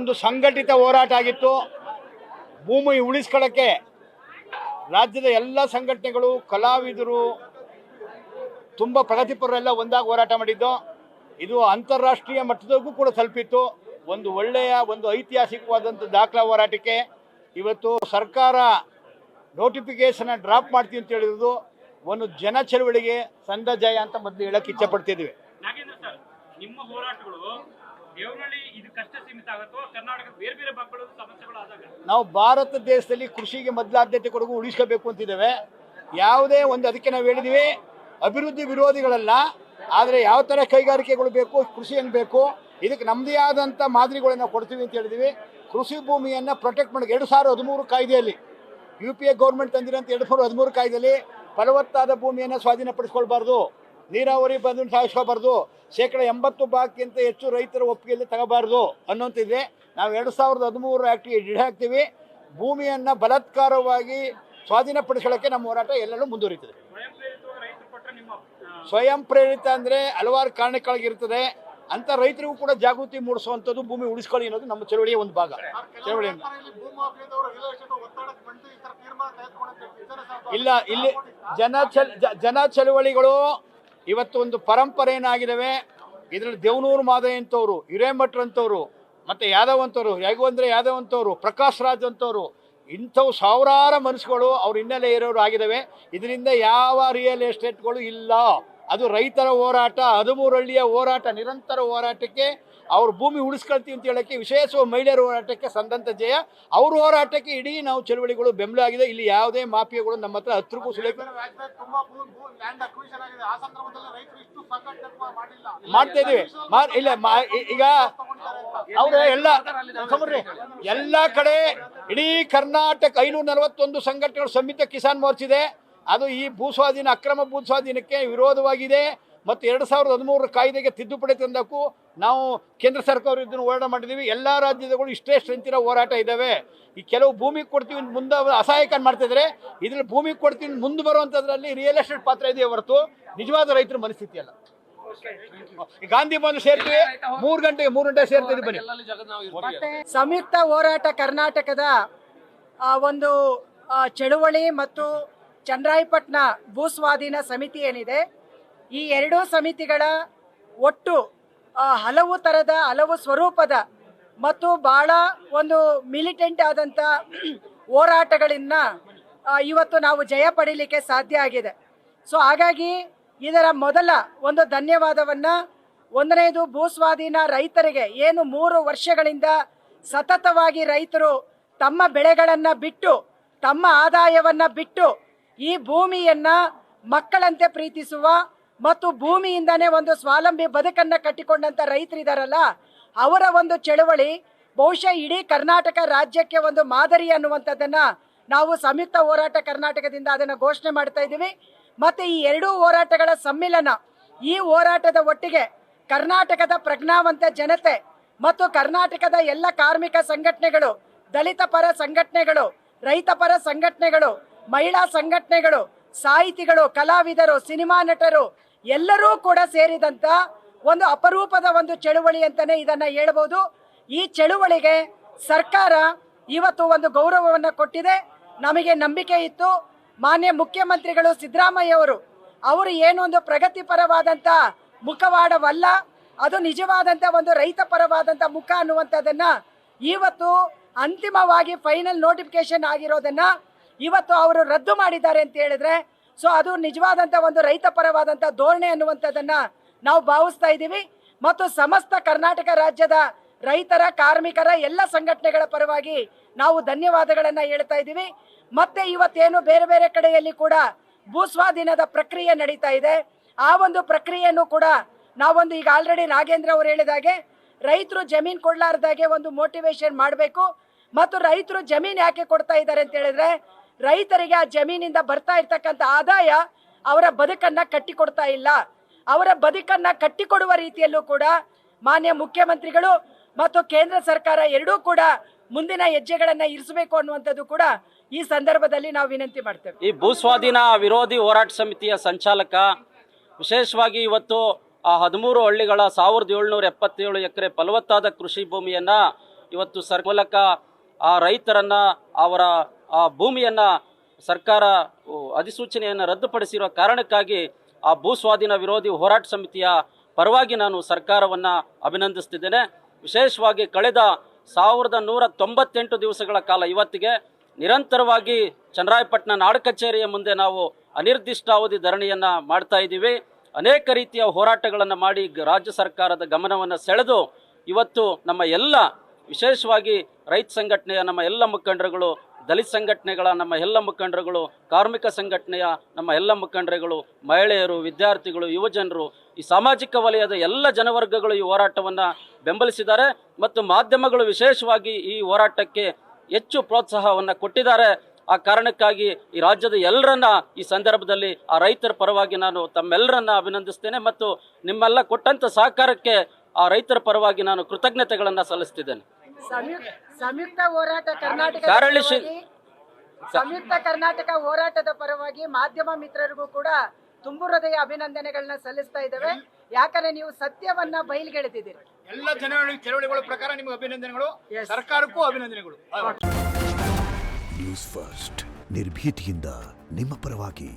ಒಂದು ಸಂಘಟಿತ ಹೋರಾಟ ಆಗಿತ್ತು. ಭೂಮಿ ಉಳಿಸ್ಕೊಳ್ಳಕ್ಕೆ ರಾಜ್ಯದ ಎಲ್ಲ ಸಂಘಟನೆಗಳು, ಕಲಾವಿದರು, ತುಂಬ ಪ್ರಗತಿಪರರೆಲ್ಲ ಒಂದಾಗಿ ಹೋರಾಟ ಮಾಡಿದ್ದು. ಇದು ಅಂತಾರಾಷ್ಟ್ರೀಯ ಮಟ್ಟದವರೆಗೂ ಕೂಡ ತಲುಪಿತ್ತು. ಒಂದು ಒಳ್ಳೆಯ, ಒಂದು ಐತಿಹಾಸಿಕವಾದಂಥ ದಾಖಲಾ ಹೋರಾಟಕ್ಕೆ ಇವತ್ತು ಸರ್ಕಾರ ನೋಟಿಫಿಕೇಶನ್ ಡ್ರಾಪ್ ಮಾಡ್ತೀವಿ ಅಂತ ಹೇಳಿರೋದು ಒಂದು ಜನ ಚಳವಳಿಗೆ ಸಂದ ಜಯ ಅಂತ ಮೊದಲು ಹೇಳಕ್ಕೆ ಇಚ್ಛಪಡ್ತಿದ್ವಿ. ನಿಮ್ಮ ಹೋರಾಟಗಳು ದೇವನಹಳ್ಳಿ ಇದಕ್ಕಷ್ಟೇ ಸೀಮಿತ ಆಗುತ್ತೋ ಕರ್ನಾಟಕದ ಬೇರೆ ಬೇರೆ ಭಾಗಗಳು ಸಮಸ್ಯೆಗಳು ಆದಾಗ ನಾವು ಭಾರತ ದೇಶದಲ್ಲಿ ಕೃಷಿಗೆ ಮೊದಲ ಆದ್ಯತೆ ಕೊಡಗು ಉಳಿಸ್ಕೋಬೇಕು ಅಂತಿದ್ದೇವೆ. ಯಾವುದೇ ಒಂದು ಅದಕ್ಕೆ ನಾವು ಹೇಳಿದ್ವಿ, ಅಭಿವೃದ್ಧಿ ವಿರೋಧಿಗಳಲ್ಲ, ಆದರೆ ಯಾವ ಥರ ಕೈಗಾರಿಕೆಗಳು ಬೇಕು, ಕೃಷಿ ಹೆಂಗೆ ಬೇಕು, ಇದಕ್ಕೆ ನಮ್ಮದೇ ಆದಂಥ ಮಾದರಿಗಳನ್ನು ಕೊಡ್ತೀವಿ ಅಂತ ಹೇಳಿದ್ವಿ. ಕೃಷಿ ಭೂಮಿಯನ್ನು ಪ್ರೊಟೆಕ್ಟ್ ಮಾಡಿ 2013 ಕಾಯ್ದೆಯಲ್ಲಿ UPA ಗೌರ್ಮೆಂಟ್ ತಂದಿರೋಂಥ 2013 ಕಾಯ್ದೆಯಲ್ಲಿ ಫಲವತ್ತಾದ ಭೂಮಿಯನ್ನು ಸ್ವಾಧೀನಪಡಿಸ್ಕೊಳ್ಬಾರ್ದು, ನೀರಾವರಿ ಬಂದು ಸಾಗಿಸ್ಕೋಬಾರ್ದು, 80% ಹೆಚ್ಚು ರೈತರ ಒಪ್ಪಿಗೆಯಲ್ಲಿ ತಗೋಬಾರ್ದು ಅನ್ನೋಂತಿದೆ. ನಾವು 2013 ಆ್ಯಕ್ಟಿಗೆ ಡಿಡ್ ಹಾಕ್ತೀವಿ. ಭೂಮಿಯನ್ನು ಬಲಾತ್ಕಾರವಾಗಿ ಸ್ವಾಧೀನಪಡಿಸ್ಕೊಳ್ಳೋಕ್ಕೆ ನಮ್ಮ ಹೋರಾಟ ಎಲ್ಲೆಲ್ಲೂ ಮುಂದುವರಿತದೆ. ಸ್ವಯಂ ಪ್ರೇರಿತ ಅಂದರೆ ಹಲವಾರು ಕಾರಣಕ್ಕಾಗಿರ್ತದೆ. ಅಂತ ರೈತರಿಗೂ ಕೂಡ ಜಾಗೃತಿ ಮೂಡಿಸುವಂಥದ್ದು, ಭೂಮಿ ಉಳಿಸ್ಕೊಳ್ಳಿ ಅನ್ನೋದು ನಮ್ಮ ಚಳವಳಿಯ ಒಂದು ಭಾಗ. ಚಳವಳಿಯಿಂದ ಇಲ್ಲ, ಇಲ್ಲಿ ಜನ ಚಳವಳಿಗಳು ಇವತ್ತು ಒಂದು ಪರಂಪರೆ ಏನಾಗಿದ್ದಾವೆ. ಇದರಲ್ಲಿ ದೇವನೂರು ಮಾದಯ್ಯ ಅಂತವರು, ಹಿರೇಮಠರು ಅಂತವರು, ಮತ್ತು ಯಾದವ್ ಅಂತವರು, ಯಾದವ್ ಅಂತವರು, ಪ್ರಕಾಶ್ ರಾಜ್ ಅಂತವರು, ಇಂಥವು ಸಾವಿರಾರು ಮನಸ್ಸುಗಳು ಅವ್ರ ಹಿನ್ನೆಲೆ ಇರೋರು ಆಗಿದ್ದಾವೆ. ಇದರಿಂದ ಯಾವ ರಿಯಲ್ ಎಸ್ಟೇಟ್ಗಳು ಇಲ್ಲ. ಅದು ರೈತರ ಹೋರಾಟ, 13 ಹಳ್ಳಿಯ ಹೋರಾಟ, ನಿರಂತರ ಹೋರಾಟಕ್ಕೆ ಅವ್ರ ಭೂಮಿ ಉಳಿಸ್ಕೊಳ್ತೀವಿ ಅಂತ ಹೇಳೋಕ್ಕೆ, ವಿಶೇಷವಾಗಿ ಮಹಿಳೆಯರ ಹೋರಾಟಕ್ಕೆ ಸಂದಂತ ಜಯ. ಅವ್ರ ಹೋರಾಟಕ್ಕೆ ಇಡೀ ನಾವು ಚಳವಳಿಗಳು ಬೆಂಬಲ ಆಗಿದೆ. ಇಲ್ಲಿ ಯಾವುದೇ ಮಾಫಿಯಾಗಳು ನಮ್ಮ ಹತ್ರ ಹತ್ರಕ್ಕೂ ಸುಲಭ ಮಾಡ್ತಾ ಇದೀವಿ. ಇಲ್ಲ ಈಗ ಅವರು ಎಲ್ಲ ಕಡೆ ಇಡೀ ಕರ್ನಾಟಕ 541 ಸಂಘಟನೆಗಳು ಸಂಯುಕ್ತ ಕಿಸಾನ್ ಮೋರ್ಚಾ ಇದೆ. ಅದು ಈ ಭೂಸ್ವಾಧೀನ, ಅಕ್ರಮ ಭೂಸ್ವಾಧೀನಕ್ಕೆ ವಿರೋಧವಾಗಿದೆ. ಮತ್ತು 2013 ಕಾಯ್ದೆಗೆ ತಿದ್ದುಪಡಿ ತಂದಕ್ಕೂ ನಾವು ಕೇಂದ್ರ ಸರ್ಕಾರ ಇದನ್ನು ಹೋರಾಟ ಮಾಡಿದ್ದೀವಿ. ಎಲ್ಲ ರಾಜ್ಯದಗಳು ಇಷ್ಟೇ ಸ್ಟ್ರೆಂತಿನ ಹೋರಾಟ ಇದ್ದಾವೆ. ಈ ಕೆಲವು ಭೂಮಿ ಕೊಡ್ತೀವಿ ಮುಂದೆ ಅಸಹಾಯಕ ಮಾಡ್ತಿದ್ದಾರೆ. ಇದ್ರಲ್ಲಿ ಭೂಮಿ ಕೊಡ್ತೀವಿ ಮುಂದೆ ಬರುವಂಥದ್ರಲ್ಲಿ ರಿಯಲ್ ಎಸ್ಟೇಟ್ ಪಾತ್ರ ಇದೆಯೇ ಹೊರತು ನಿಜವಾದ ರೈತರ ಮನಸ್ಥಿತಿ ಅಲ್ಲ. ಗಾಂಧಿ ಬಂದು ಸೇರ್ತೀವಿ, 3 ಗಂಟೆ ಸೇರ್ತೀವಿ. ಬನ್ನಿ. ಸಂಯುಕ್ತ ಹೋರಾಟ ಕರ್ನಾಟಕದ ಒಂದು ಚಳುವಳಿ ಮತ್ತು ಚನ್ನರಾಯಪಟ್ಟಣ ಭೂಸ್ವಾಧೀನ ಸಮಿತಿ ಏನಿದೆ, ಈ ಎರಡೂ ಸಮಿತಿಗಳ ಒಟ್ಟು ಹಲವು ಸ್ವರೂಪದ ಮತ್ತು ಬಹಳ ಒಂದು ಮಿಲಿಟೆಂಟ್ ಆದಂಥ ಹೋರಾಟಗಳಿಂದ ಇವತ್ತು ನಾವು ಜಯ ಪಡೀಲಿಕ್ಕೆ ಸಾಧ್ಯ ಆಗಿದೆ. ಸೊ ಹಾಗಾಗಿ ಇದರ ಮೊದಲ ಒಂದು ಧನ್ಯವಾದವನ್ನು, ಒಂದನೇದು ಭೂಸ್ವಾಧೀನ ರೈತರಿಗೆ, ಏನು 3 ವರ್ಷಗಳಿಂದ ಸತತವಾಗಿ ರೈತರು ತಮ್ಮ ಬೆಳೆಗಳನ್ನು ಬಿಟ್ಟು, ತಮ್ಮ ಆದಾಯವನ್ನು ಬಿಟ್ಟು ಈ ಭೂಮಿಯನ್ನು ಮಕ್ಕಳಂತೆ ಪ್ರೀತಿಸುವ ಮತ್ತು ಭೂಮಿಯಿಂದನೇ ಒಂದು ಸ್ವಾವಲಂಬಿ ಬದುಕನ್ನು ಕಟ್ಟಿಕೊಂಡಂಥ ರೈತರಿದ್ದಾರಲ್ಲ, ಅವರ ಒಂದು ಚಳವಳಿ ಬಹುಶಃ ಇಡೀ ಕರ್ನಾಟಕ ರಾಜ್ಯಕ್ಕೆ ಒಂದು ಮಾದರಿ ಅನ್ನುವಂಥದ್ದನ್ನು ನಾವು ಸಂಯುಕ್ತ ಹೋರಾಟ ಕರ್ನಾಟಕದಿಂದ ಅದನ್ನು ಘೋಷಣೆ ಮಾಡ್ತಾ ಇದ್ದೀವಿ. ಮತ್ತು ಈ ಎರಡೂ ಹೋರಾಟಗಳ ಸಮ್ಮಿಲನ, ಈ ಹೋರಾಟದ ಒಟ್ಟಿಗೆ ಕರ್ನಾಟಕದ ಪ್ರಜ್ಞಾವಂತ ಜನತೆ ಮತ್ತು ಕರ್ನಾಟಕದ ಎಲ್ಲ ಕಾರ್ಮಿಕ ಸಂಘಟನೆಗಳು, ದಲಿತ ಪರ ಸಂಘಟನೆಗಳು, ರೈತ ಪರ ಸಂಘಟನೆಗಳು, ಮಹಿಳಾ ಸಂಘಟನೆಗಳು, ಸಾಹಿತಿಗಳು, ಕಲಾವಿದರು, ಸಿನಿಮಾ ನಟರು ಎಲ್ಲರೂ ಕೂಡ ಸೇರಿದಂಥ ಒಂದು ಅಪರೂಪದ ಒಂದು ಚಳುವಳಿ ಅಂತಲೇ ಇದನ್ನು ಹೇಳ್ಬೋದು. ಈ ಚಳುವಳಿಗೆ ಸರ್ಕಾರ ಇವತ್ತು ಒಂದು ಗೌರವವನ್ನು ಕೊಟ್ಟಿದೆ. ನಮಗೆ ನಂಬಿಕೆ ಇತ್ತು, ಮಾನ್ಯ ಮುಖ್ಯಮಂತ್ರಿಗಳು ಸಿದ್ದರಾಮಯ್ಯ ಅವರು ಏನು ಒಂದು ಪ್ರಗತಿಪರವಾದಂಥ ಮುಖವಾಡವಲ್ಲ, ಅದು ನಿಜವಾದಂಥ ಒಂದು ರೈತ ಪರವಾದಂಥ ಮುಖ ಅನ್ನುವಂಥದ್ದನ್ನು ಇವತ್ತು ಅಂತಿಮವಾಗಿ ಫೈನಲ್ ನೋಟಿಫಿಕೇಶನ್ ಆಗಿರೋದನ್ನು ಇವತ್ತು ಅವರು ರದ್ದು ಮಾಡಿದ್ದಾರೆ ಅಂತ ಹೇಳಿದ್ರೆ, ಸೊ ಅದು ನಿಜವಾದಂಥ ಒಂದು ರೈತ ಪರವಾದಂಥ ಧೋರಣೆ ಅನ್ನುವಂಥದ್ದನ್ನು ನಾವು ಭಾವಿಸ್ತಾ ಇದ್ದೀವಿ. ಮತ್ತು ಸಮಸ್ತ ಕರ್ನಾಟಕ ರಾಜ್ಯದ ರೈತರ, ಕಾರ್ಮಿಕರ ಎಲ್ಲ ಸಂಘಟನೆಗಳ ಪರವಾಗಿ ನಾವು ಧನ್ಯವಾದಗಳನ್ನು ಹೇಳ್ತಾ ಇದ್ದೀವಿ. ಮತ್ತೆ ಇವತ್ತೇನು ಬೇರೆ ಬೇರೆ ಕಡೆಯಲ್ಲಿ ಕೂಡ ಭೂಸ್ವಾಧೀನದ ಪ್ರಕ್ರಿಯೆ ನಡೀತಾ ಇದೆ, ಆ ಒಂದು ಪ್ರಕ್ರಿಯೆಯನ್ನು ಕೂಡ ನಾವೊಂದು ಈಗ ಆಲ್ರೆಡಿ ನಾಗೇಂದ್ರ ಅವರು ಹೇಳಿದಾಗೆ ರೈತರು ಜಮೀನು ಕೊಡಲಾರ್ದಾಗೆ ಒಂದು ಮೋಟಿವೇಶನ್ ಮಾಡಬೇಕು. ಮತ್ತು ರೈತರು ಜಮೀನು ಯಾಕೆ ಕೊಡ್ತಾ ಇದ್ದಾರೆ ಅಂತ ಹೇಳಿದ್ರೆ, ರೈತರಿಗೆ ಆ ಜಮೀನಿಂದ ಬರ್ತಾ ಇರ್ತಕ್ಕಂಥ ಆದಾಯ ಅವರ ಬದುಕನ್ನು ಕಟ್ಟಿಕೊಡ್ತಾ ಇಲ್ಲ. ಅವರ ಬದುಕನ್ನು ಕಟ್ಟಿಕೊಡುವ ರೀತಿಯಲ್ಲೂ ಕೂಡ ಮಾನ್ಯ ಮುಖ್ಯಮಂತ್ರಿಗಳು ಮತ್ತು ಕೇಂದ್ರ ಸರ್ಕಾರ ಎರಡೂ ಕೂಡ ಮುಂದಿನ ಹೆಜ್ಜೆಗಳನ್ನು ಇರಿಸಬೇಕು ಅನ್ನುವಂಥದ್ದು ಕೂಡ ಈ ಸಂದರ್ಭದಲ್ಲಿ ನಾವು ವಿನಂತಿ ಮಾಡ್ತೇವೆ. ಈ ಭೂಸ್ವಾಧೀನ ವಿರೋಧಿ ಹೋರಾಟ ಸಮಿತಿಯ ಸಂಚಾಲಕ ವಿಶೇಷವಾಗಿ ಇವತ್ತು 13 ಹಳ್ಳಿಗಳ 1777 ಎಕರೆ ಫಲವತ್ತಾದ ಕೃಷಿ ಭೂಮಿಯನ್ನು ಇವತ್ತು ಮೂಲಕ ಆ ರೈತರನ್ನ ಅವರ ಆ ಭೂಮಿಯನ್ನ ಸರ್ಕಾರ ಅಧಿಸೂಚನೆಯನ್ನು ರದ್ದುಪಡಿಸಿರುವ ಕಾರಣಕ್ಕಾಗಿ ಆ ಭೂ ಸ್ವಾಧೀನ ವಿರೋಧಿ ಹೋರಾಟ ಸಮಿತಿಯ ಪರವಾಗಿ ನಾನು ಸರ್ಕಾರವನ್ನು ಅಭಿನಂದಿಸ್ತಿದ್ದೇನೆ. ವಿಶೇಷವಾಗಿ ಕಳೆದ 1198 ದಿವಸಗಳ ಕಾಲ ಇವತ್ತಿಗೆ ನಿರಂತರವಾಗಿ ಚನ್ನರಾಯಪಟ್ಟಣ ನಾಡ ಕಚೇರಿಯ ಮುಂದೆ ನಾವು ಅನಿರ್ದಿಷ್ಟಾವಧಿ ಧರಣಿಯನ್ನು ಮಾಡ್ತಾ ಇದ್ದೀವಿ. ಅನೇಕ ರೀತಿಯ ಹೋರಾಟಗಳನ್ನು ಮಾಡಿ ರಾಜ್ಯ ಸರ್ಕಾರದ ಗಮನವನ್ನು ಸೆಳೆದು ಇವತ್ತು ನಮ್ಮ ಎಲ್ಲ ವಿಶೇಷವಾಗಿ ರೈತ ಸಂಘಟನೆಯ ನಮ್ಮ ಎಲ್ಲ ಮುಖಂಡರುಗಳು, ದಲಿತ ಸಂಘಟನೆಗಳ ನಮ್ಮ ಎಲ್ಲ ಮುಖಂಡರುಗಳು, ಕಾರ್ಮಿಕ ಸಂಘಟನೆಯ ನಮ್ಮ ಎಲ್ಲ ಮುಖಂಡರುಗಳು, ಮಹಿಳೆಯರು, ವಿದ್ಯಾರ್ಥಿಗಳು, ಯುವಜನರು, ಈ ಸಾಮಾಜಿಕ ವಲಯದ ಎಲ್ಲ ಜನವರ್ಗಗಳು ಈ ಹೋರಾಟವನ್ನು ಬೆಂಬಲಿಸಿದ್ದಾರೆ ಮತ್ತು ಮಾಧ್ಯಮಗಳು ವಿಶೇಷವಾಗಿ ಈ ಹೋರಾಟಕ್ಕೆ ಹೆಚ್ಚು ಪ್ರೋತ್ಸಾಹವನ್ನು ಕೊಟ್ಟಿದ್ದಾರೆ. ಆ ಕಾರಣಕ್ಕಾಗಿ ಈ ರಾಜ್ಯದ ಎಲ್ಲರನ್ನ ಈ ಸಂದರ್ಭದಲ್ಲಿ ಆ ರೈತರ ಪರವಾಗಿ ನಾನು ತಮ್ಮೆಲ್ಲರನ್ನ ಅಭಿನಂದಿಸ್ತೇನೆ ಮತ್ತು ನಿಮ್ಮೆಲ್ಲ ಕೊಟ್ಟಂತ ಸಹಕಾರಕ್ಕೆ ಆ ರೈತರ ಪರವಾಗಿ ನಾನು ಕೃತಜ್ಞತೆಗಳನ್ನು ಸಲ್ಲಿಸ್ತಿದ್ದೇನೆ. ಸಂಯುಕ್ತ ಹೋರಾಟ ಕರ್ನಾಟಕ ಸಂಯುಕ್ತ ಕರ್ನಾಟಕ ಹೋರಾಟದ ಪರವಾಗಿ ಮಾಧ್ಯಮ ಮಿತ್ರರಿಗೂ ಕೂಡ ತುಂಬು ಹೃದಯ ಅಭಿನಂದನೆಗಳನ್ನ ಸಲ್ಲಿಸ್ತಾ ಇದ್ದೇವೆ. ಯಾಕಂದ್ರೆ ನೀವು ಸತ್ಯವನ್ನ ಬಯಲ್ಗೆಳೆದಿದ್ದೀರಿ. ಎಲ್ಲ ಚಳವಳಿಗಳ ಪ್ರಕಾರ ನಿಮಗೆ ಅಭಿನಂದನೆಗಳು, ಸರ್ಕಾರಕ್ಕೂ ಅಭಿನಂದನೆಗಳು. ನ್ಯೂಸ್ ಫಸ್ಟ್ ನಿರ್ಭೀತಿಯಿಂದ ನಿಮ್ಮ ಪರವಾಗಿ.